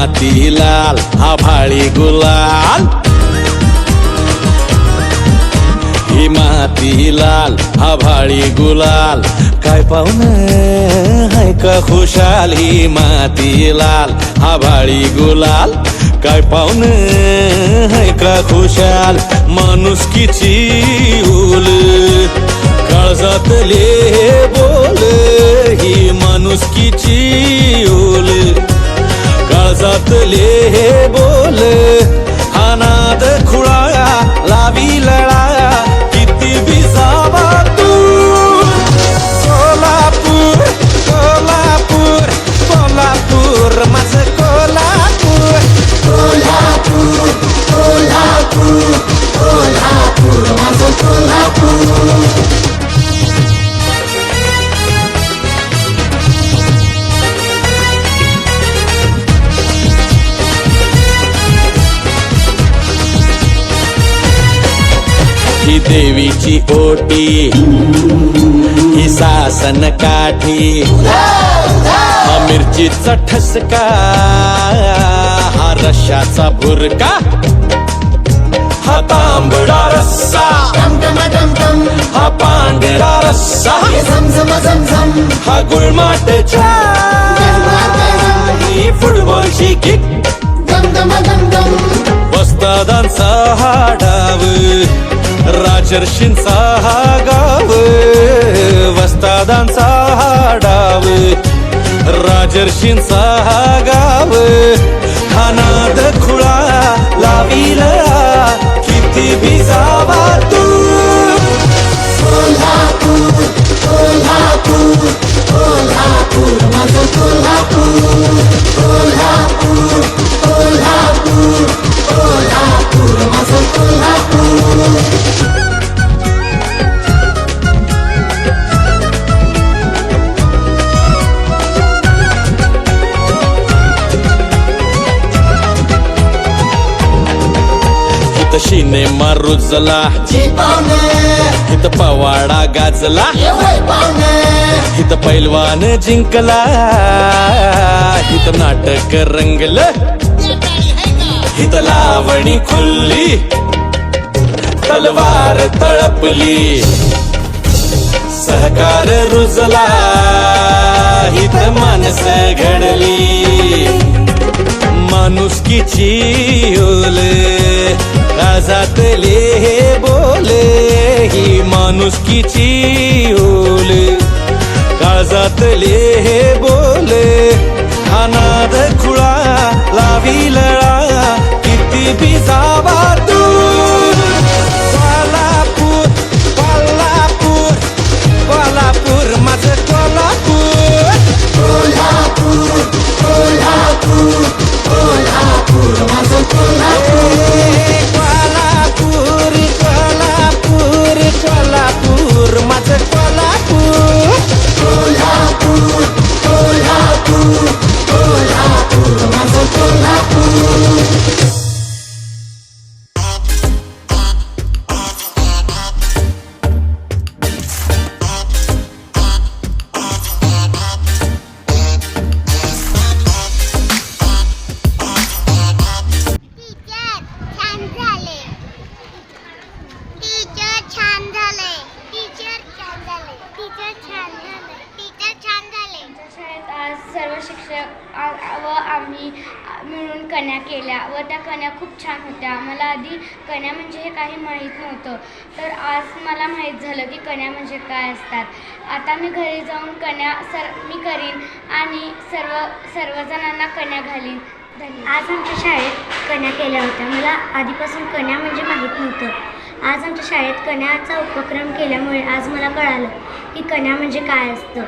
माती लाल आभाळी गुलाल, ही माती लाल आभाळी गुलाल, काय पाहुण हाय का खुशाल, ही माती लाल आभाळी गुलाल, काय पाहुण हाय का खुशाल, माणुसकीची उल काळजातले बोल, ही माणुसकीची उल काळजातले बोल, हा नाद खुळा लावी लळा, किती बी जावा तू कोल्हापूर कोल्हापूर कोल्हापूर माझं कोल्हापूर, कोल्हापूर कोल्हापूर कोल्हापूर माझं कोल्हापूर. ही देवीची ओटी, ही सासन काठी, हा मिरचीचा ठसका, हा रश्याचा भुरका, हा तांबडा रस्सा, दम दम दम दम, हा पांढरा रस्सा, झम झम झम झम, हा गुळमाट ही फुटबॉलची किक, दम दम दम दम, वस्तादांचा हा डाव, राजर्षींचा हा गाव, वस्तादांचा हा डाव, राजर्षींचा हा गाव, हा नाद खुळा लाविला, किती बी जावा तू कोल्हापूर कोल्हापूर कोल्हापूर माझं कोल्हापूर, कोल्हापूर कोल्हापूर कोल्हापूर माझं कोल्हापूर. इथं सिनेमा रुजला, जी पाहुणे इथं पवाडा गाजला, येवय पाहुणे, इथं पैलवान जिंकला, इथं नाटक रंगलं, इथं लावणी खुलली, तलवार तळपली, सहकार रुजला, इथं माणस घडली, माणुसकीची ओल काळजातले हे बोले, ही माणुसकीची ओल काळजातले हे बोले, हा नाद खुळा लावी लळा, किती बी जावा तू कोल्हापूर कोल्हापूर कोल्हापूर माझं कोल्हापूर, कोल्हापूर कोल्हापूर कोल्हापूर माझं कोल्हापूर. कोल्हापूर कोल्हापूर कोल्हापूर माझं कोल्हापूर, कोल्हापूर कोल्हापूर कोल्हापूर माझं कोल्हापूर. आज सर्व शिक्षक व आम्ही मिळून कण्या केल्या व त्या कण्या खूप छान होत्या. मला आधी कण्या म्हणजे हे काही माहीत नव्हतं, तर आज मला माहीत झालं की कण्या म्हणजे काय असतात. आता मी घरी जाऊन कण्या मी करीन आणि सर्वजणांना कण्या घालीन. आज आमच्या शाळेत कण्या केल्या होत्या. मला आधीपासून कण्या म्हणजे माहीत नव्हतं. आज आमच्या शाळेत कण्याचा उपक्रम केल्यामुळे आज मला कळालं की कण्या म्हणजे काय असतं.